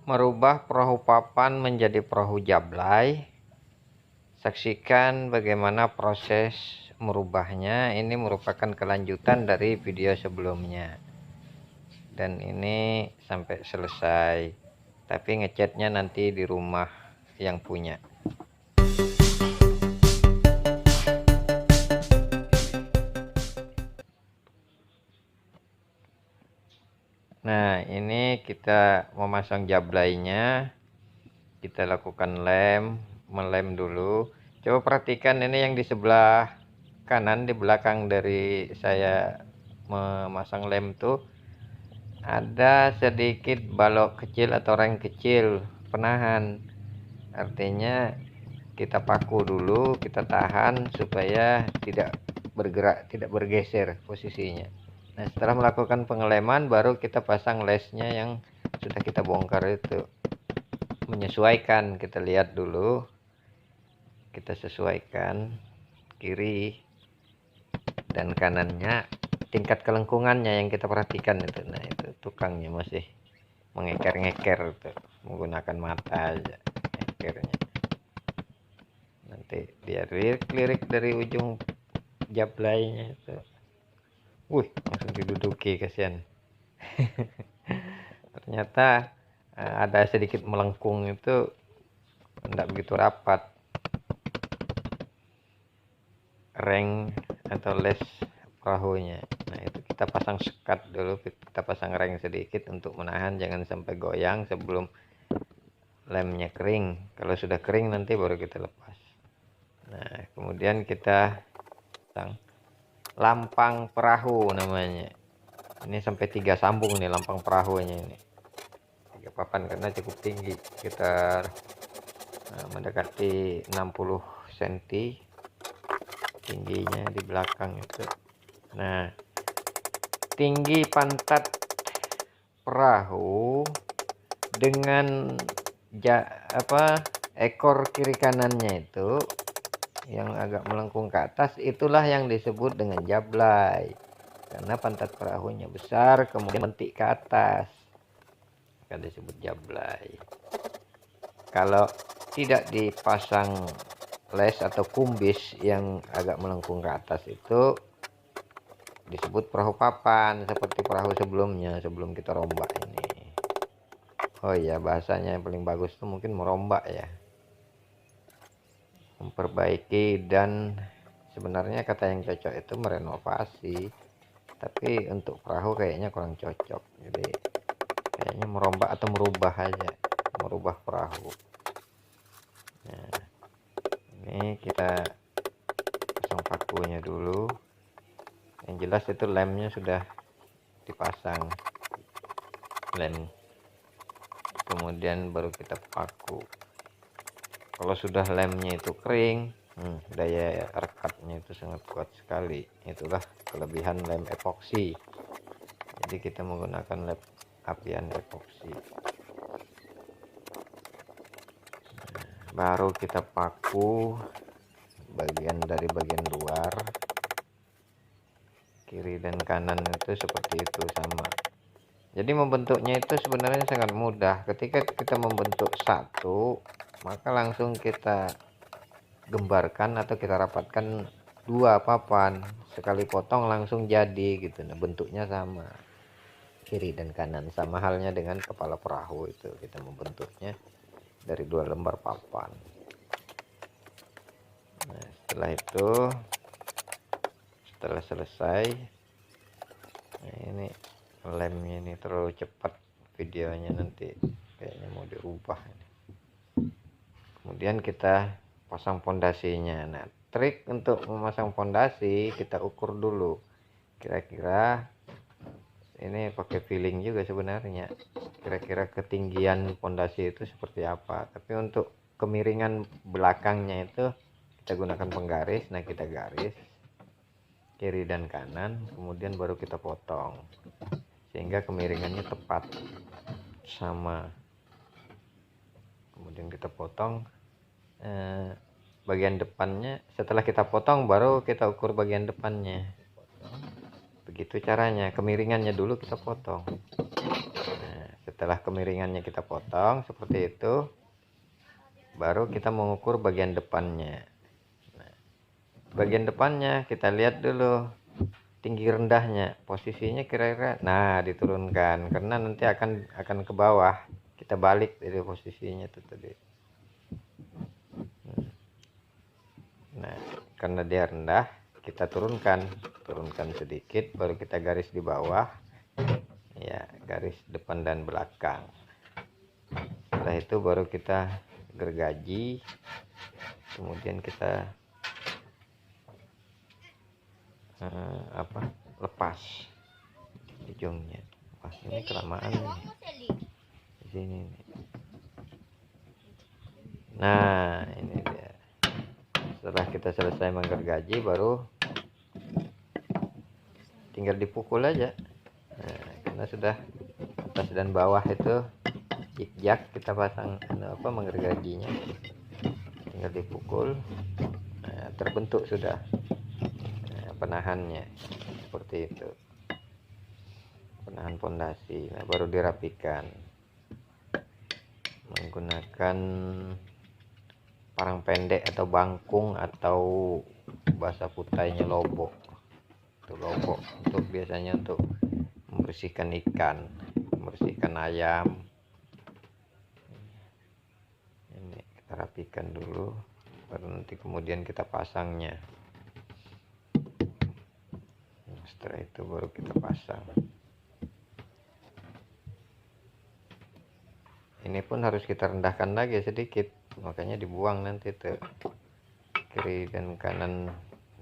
merubah perahu papan menjadi perahu jablay. Saksikan bagaimana proses merubahnya. Ini merupakan kelanjutan dari video sebelumnya. Dan ini sampai selesai. Tapi ngecatnya nanti di rumah yang punya. Nah, ini kita memasang jablaynya. Kita lakukan melem dulu. Coba perhatikan ini yang di sebelah kanan, di belakang dari saya memasang lem tuh ada sedikit balok kecil atau reng kecil penahan. Artinya kita paku dulu, kita tahan supaya tidak bergerak, tidak bergeser posisinya. Nah, setelah melakukan pengeleman baru kita pasang lesnya yang sudah kita bongkar itu. Menyesuaikan, kita lihat dulu, kita sesuaikan kiri dan kanannya, tingkat kelengkungannya yang kita perhatikan itu. Nah, itu tukangnya masih mengeker-ngeker itu, menggunakan mata aja ngekernya. Nanti dia lirik dari ujung jablaynya itu. Wih, langsung diduduki, kasihan. Ternyata ada sedikit melengkung itu, tidak begitu rapat reng atau les perahunya. Nah, itu kita pasang sekat dulu, kita pasang reng sedikit untuk menahan jangan sampai goyang sebelum lemnya kering. Kalau sudah kering nanti baru kita lepas. Nah, kemudian kita pasang lampang perahu namanya. Ini sampai 3 sambung nih lampang perahunya ini. 3 papan karena cukup tinggi, sekitar mendekati 60 cm tingginya di belakang itu. Nah, tinggi pantat perahu dengan ekor kiri kanannya itu yang agak melengkung ke atas, itulah yang disebut dengan jablay. Karena pantat perahunya besar kemudian mentik ke atas, akan disebut jablay. Kalau tidak dipasang les atau kumbis yang agak melengkung ke atas itu disebut perahu papan, seperti perahu sebelumnya sebelum kita rombak ini. Oh iya, bahasanya yang paling bagus itu mungkin merombak ya, memperbaiki. Dan sebenarnya kata yang cocok itu merenovasi, tapi untuk perahu kayaknya kurang cocok. Jadi kayaknya merombak atau merubah aja, merubah perahu. Nah, ini kita pasang pakunya dulu. Yang jelas itu lemnya sudah dipasang, lem, kemudian baru kita paku. Kalau sudah lemnya itu kering, daya rekatnya itu sangat kuat sekali. Itulah kelebihan lem epoksi. Jadi kita menggunakan lem apian epoksi. Baru kita paku bagian dari bagian luar, kiri dan kanan itu seperti itu sama. Jadi membentuknya itu sebenarnya sangat mudah. Ketika kita membentuk satu, maka langsung kita gembarkan atau kita rapatkan 2 papan, sekali potong langsung jadi gitu. Nah, bentuknya sama, kiri dan kanan, sama halnya dengan kepala perahu itu, kita membentuknya dari 2 lembar papan. Nah, setelah itu, setelah selesai, nah ini lemnya ini terlalu cepat videonya, nanti kayaknya mau dirubah ini. Kemudian kita pasang pondasinya. Nah, trik untuk memasang pondasi kita ukur dulu, kira-kira ini pakai feeling juga sebenarnya, kira-kira ketinggian pondasi itu seperti apa. Tapi untuk kemiringan belakangnya itu kita gunakan penggaris. Nah, kita garis kiri dan kanan, kemudian baru kita potong sehingga kemiringannya tepat sama. Kemudian kita potong bagian depannya. Setelah kita potong baru kita ukur bagian depannya. Begitu caranya, kemiringannya dulu kita potong. Nah, Setelah kemiringannya kita potong seperti itu, baru kita mengukur bagian depannya. Nah, bagian depannya kita lihat dulu tinggi rendahnya, posisinya kira-kira, nah diturunkan karena nanti akan ke bawah, kita balik dari posisinya itu tadi. Nah, karena dia rendah, kita turunkan sedikit, baru kita garis di bawah, ya garis depan dan belakang. Setelah itu baru kita gergaji, kemudian kita lepas ujungnya. Wah, ini kelamaan nih di sini nih. Nah, ini dia. Setelah kita selesai menggergaji, baru tinggal dipukul aja. Nah, karena sudah atas dan bawah itu zigzag, kita pasang menggergajinya, tinggal dipukul. Nah, terbentuk sudah penahannya seperti itu, penahan pondasi. Nah, baru dirapikan menggunakan parang pendek atau bangkung, atau bahasa putainya lobok. Itu lobok untuk biasanya untuk membersihkan ikan, membersihkan ayam. Ini kita rapikan dulu, baru nanti kemudian kita pasangnya. Setelah itu baru kita pasang. Ini pun harus kita rendahkan lagi sedikit, makanya dibuang nanti tuh kiri dan kanan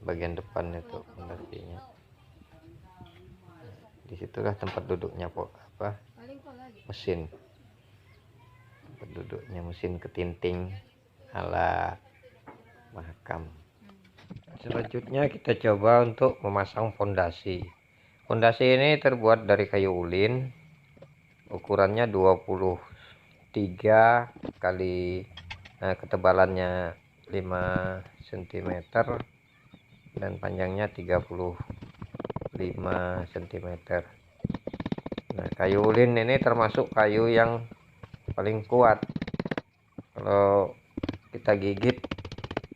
bagian depan itu pondasinya. Disitulah tempat duduknya mesin, tempat duduknya mesin ketinting ala Mahakam. Selanjutnya kita coba untuk memasang fondasi. Fondasi ini terbuat dari kayu ulin, ukurannya 23 kali ketebalannya 5 cm dan panjangnya 35 cm. Nah, kayu ulin ini termasuk kayu yang paling kuat. Kalau kita gigit,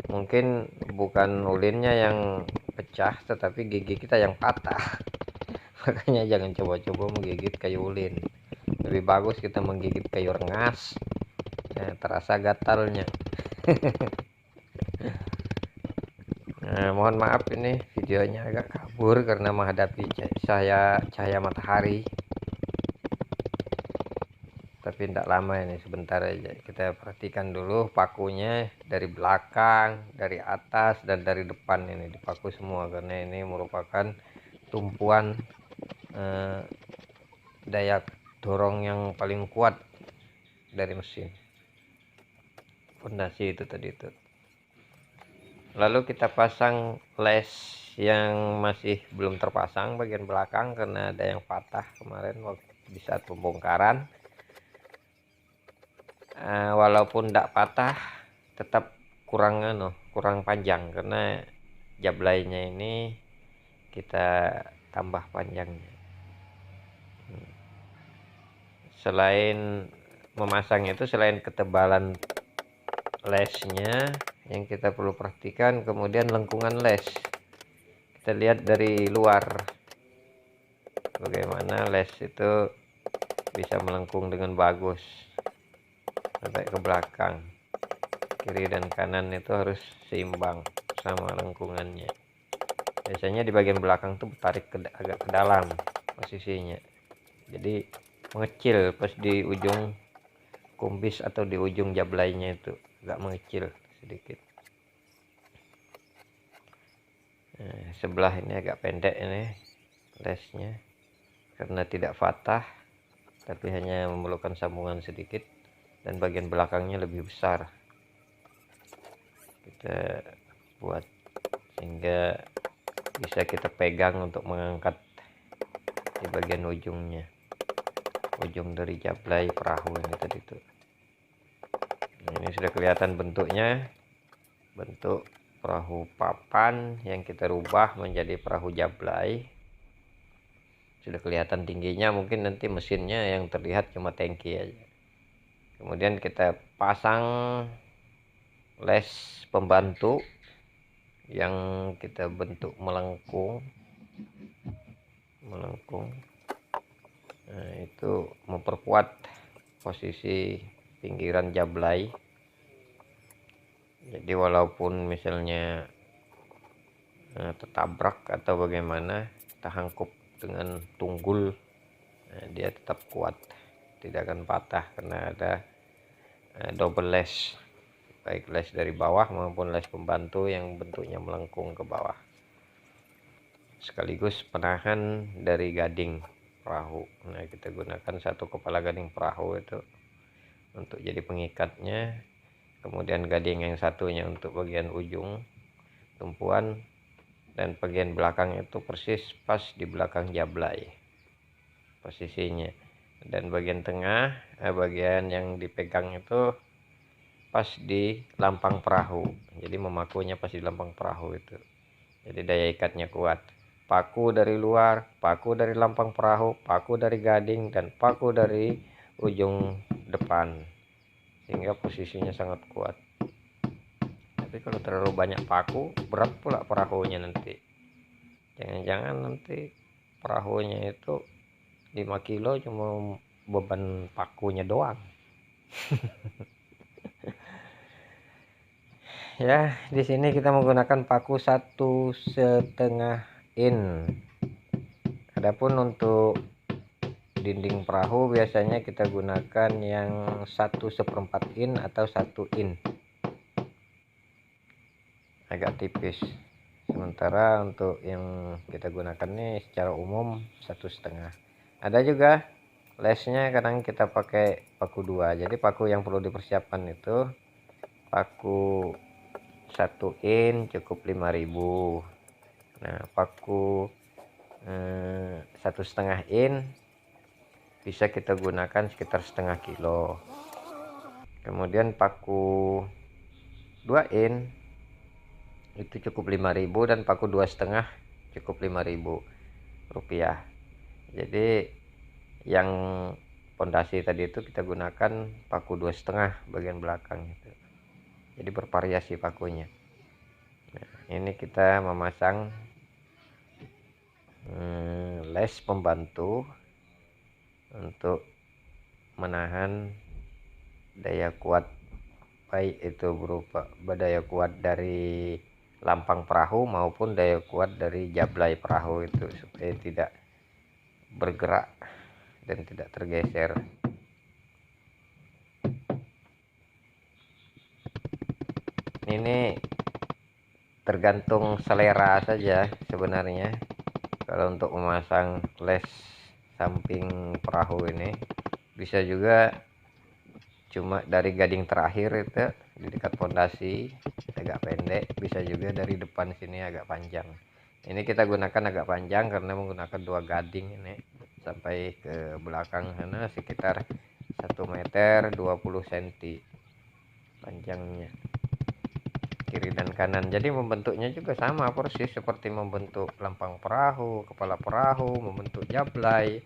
mungkin bukan ulinnya yang pecah, tetapi gigi kita yang patah. Makanya jangan coba-coba menggigit kayu ulin. Lebih bagus kita menggigit kayu rengas, terasa gatalnya. Nah, mohon maaf ini videonya agak kabur karena menghadapi cahaya matahari. Tapi tidak lama ini, sebentar aja. Kita perhatikan dulu pakunya dari belakang, dari atas, dan dari depan. Ini dipaku semua karena ini merupakan tumpuan daya dorong yang paling kuat dari mesin fondasi itu tadi itu. Lalu kita pasang les yang masih belum terpasang bagian belakang karena ada yang patah kemarin waktu di saat pembongkaran. Walaupun tidak patah, tetap kurang panjang karena jablainya ini kita tambah panjangnya. Selain memasang itu, selain ketebalan lesnya yang kita perlu perhatikan, kemudian lengkungan les. Kita lihat dari luar bagaimana les itu bisa melengkung dengan bagus sampai ke belakang. Kiri dan kanan itu harus seimbang sama lengkungannya. Biasanya di bagian belakang tuh tarik agak ke dalam posisinya, jadi mengecil pas di ujung kumbis atau di ujung jablainya itu agak mengecil sedikit. Nah, sebelah ini agak pendek ini lesnya karena tidak patah, tapi hanya memerlukan sambungan sedikit, dan bagian belakangnya lebih besar. Kita buat sehingga bisa kita pegang untuk mengangkat di bagian ujungnya, ujung dari jablay perahu ini tadi itu. Nah, ini sudah kelihatan bentuknya, bentuk perahu papan yang kita rubah menjadi perahu jablay. sudah kelihatan tingginya, mungkin nanti mesinnya yang terlihat cuma tangki aja. Kemudian kita pasang les pembantu yang kita bentuk melengkung. Nah, itu memperkuat posisi pinggiran jablay. Jadi walaupun misalnya tertabrak atau bagaimana, kita hangkup dengan tunggul, dia tetap kuat, tidak akan patah karena ada double les, baik les dari bawah maupun les pembantu yang bentuknya melengkung ke bawah, sekaligus penahan dari gading perahu. Nah, kita gunakan satu kepala gading perahu itu untuk jadi pengikatnya, kemudian gading yang satunya untuk bagian ujung tumpuan, dan bagian belakang itu persis pas di belakang jablay posisinya, dan bagian tengah bagian yang dipegang itu pas di lampang perahu. Jadi memakunya pas di lampang perahu itu, jadi daya ikatnya kuat. Paku dari luar, paku dari lampang perahu, paku dari gading, dan paku dari ujung depan, sehingga posisinya sangat kuat. Tapi kalau terlalu banyak paku, berat pula perahunya nanti. Jangan-jangan nanti perahunya itu 5 kilo cuma beban pakunya doang. Ya, di sini kita menggunakan paku 1,5 in. Adapun untuk dinding perahu biasanya kita gunakan yang 1/4 in atau 1 in, agak tipis. Sementara untuk yang kita gunakan ini secara umum 1,5. Ada juga lesnya kadang kita pakai paku 2. Jadi paku yang perlu dipersiapkan itu paku 1 in cukup 5.000. Nah, paku 1,5 in bisa kita gunakan sekitar setengah kilo. Kemudian paku 2 in itu cukup 5.000, dan paku 2,5 cukup 5.000 rupiah. Jadi yang pondasi tadi itu kita gunakan paku 2,5 bagian belakang itu. Jadi bervariasi pakunya. Nah, ini kita memasang les pembantu untuk menahan daya kuat, baik itu berupa daya kuat dari lampang perahu maupun daya kuat dari jablay perahu itu, supaya tidak bergerak dan tidak tergeser. Ini tergantung selera saja sebenarnya. Kalau untuk memasang les samping perahu ini bisa juga cuma dari gading terakhir itu di dekat pondasi agak pendek, bisa juga dari depan sini agak panjang. Ini kita gunakan agak panjang karena menggunakan 2 gading ini sampai ke belakang sana sekitar 1 meter 20 cm panjangnya, kiri dan kanan. Jadi membentuknya juga sama persis seperti membentuk lampang perahu, kepala perahu, membentuk jablay.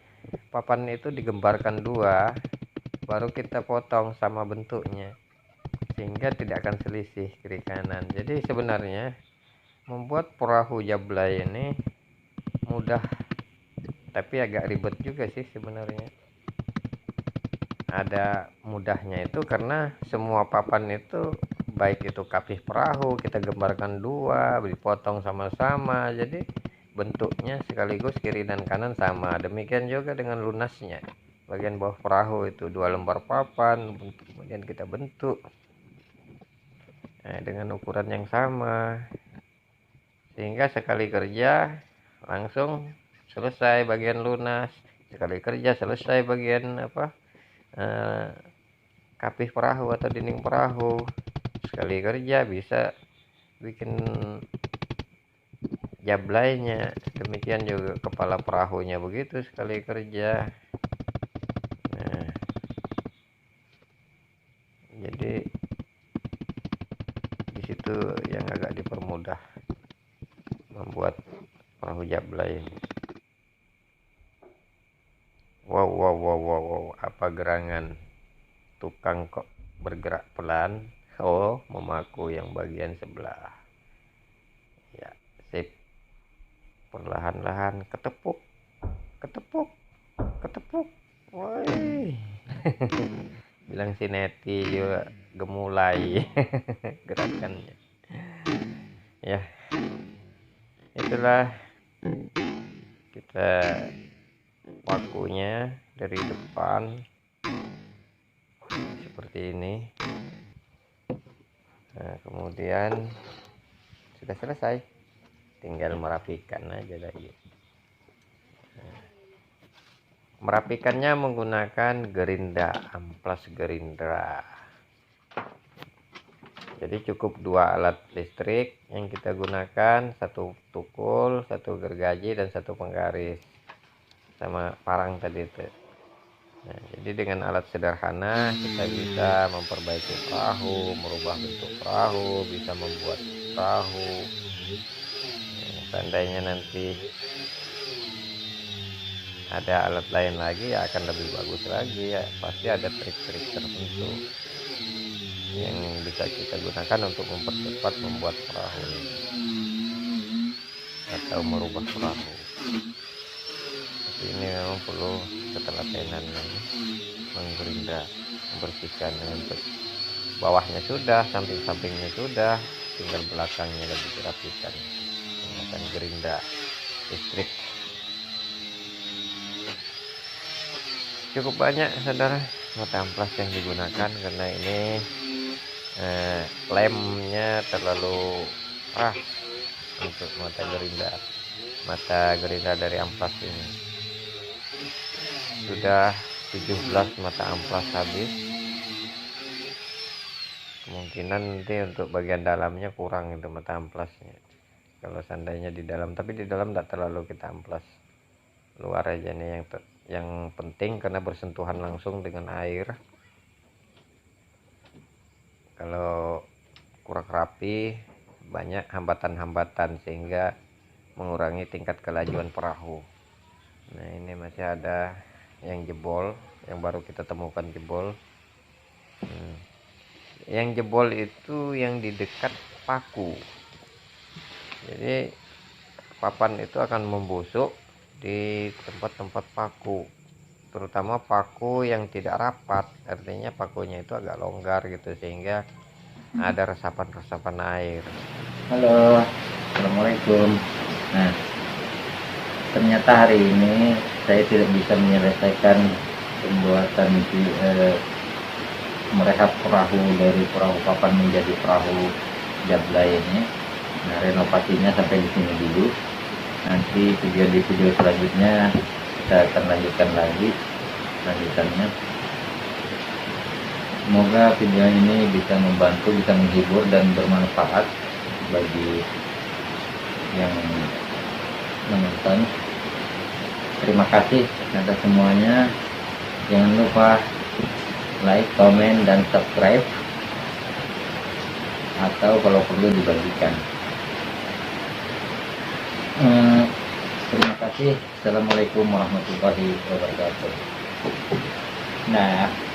Papan itu digembarkan 2, baru kita potong sama bentuknya, sehingga tidak akan selisih kiri kanan. Jadi sebenarnya membuat perahu jablay ini mudah, tapi agak ribet juga sih sebenarnya. Ada mudahnya itu karena semua papan itu, baik itu kapih perahu kita gembarkan 2, dipotong sama-sama, jadi bentuknya sekaligus kiri dan kanan sama. Demikian juga dengan lunasnya, bagian bawah perahu itu 2 lembar papan, kemudian kita bentuk dengan ukuran yang sama, sehingga sekali kerja langsung selesai bagian lunas, sekali kerja selesai bagian kapih perahu atau dinding perahu. Sekali kerja bisa bikin jablaynya, demikian juga kepala perahunya begitu sekali kerja. Nah, jadi di situ yang agak dipermudah membuat perahu jablay. wow, apa gerangan tukang kok bergerak pelan. Oh, memaku yang bagian sebelah. Ya, sip. Perlahan-lahan ketepuk. Woi. Bilang si Neti juga gemulai gerakannya. Ya, itulah kita pakunya dari depan seperti ini. Nah, kemudian sudah selesai, tinggal merapikan aja lagi. Merapikannya menggunakan gerinda, amplas gerindra. Jadi cukup 2 alat listrik yang kita gunakan, 1 tukul, 1 gergaji, dan 1 penggaris, sama parang tadi itu. Nah, jadi dengan alat sederhana kita bisa memperbaiki perahu, merubah bentuk perahu, bisa membuat perahu. Nah, seandainya nanti ada alat lain lagi ya akan lebih bagus lagi ya, pasti ada trik-trik tertentu yang bisa kita gunakan untuk mempercepat membuat perahu atau merubah perahu. Tapi ini memang perlu ketelatenan menggerinda, membersihkan. Untuk bawahnya sudah, samping-sampingnya sudah, tinggal belakangnya lagi dirapikan menggunakan gerinda listrik. Cukup banyak saudara mata amplas yang digunakan karena ini lemnya terlalu keras untuk mata gerinda dari amplas ini. Sudah 17 mata amplas habis. Kemungkinan nanti untuk bagian dalamnya kurang itu mata amplasnya kalau seandainya di dalam, tapi di dalam tidak terlalu kita amplas, luar aja nih yang penting karena bersentuhan langsung dengan air. Kalau kurang rapi banyak hambatan-hambatan sehingga mengurangi tingkat kelajuan perahu. Nah, ini masih ada yang jebol, yang baru kita temukan jebol. Yang jebol itu yang di dekat paku. Jadi papan itu akan membusuk di tempat-tempat paku, terutama paku yang tidak rapat, artinya pakunya itu agak longgar gitu sehingga ada resapan-resapan air. Halo, assalamualaikum. Nah, ternyata hari ini saya tidak bisa menyelesaikan pembuatan merehab perahu dari perahu papan menjadi perahu jablay ini. Nah, renovasinya sampai di sini dulu. Nanti di video selanjutnya kita akan lanjutkan lagi lanjutannya. Semoga video ini bisa membantu, bisa menghibur dan bermanfaat bagi yang menonton. Terima kasih atas semuanya. Jangan lupa like, komen, dan subscribe, atau kalau perlu dibagikan. Terima kasih. Assalamualaikum warahmatullahi wabarakatuh. Nah.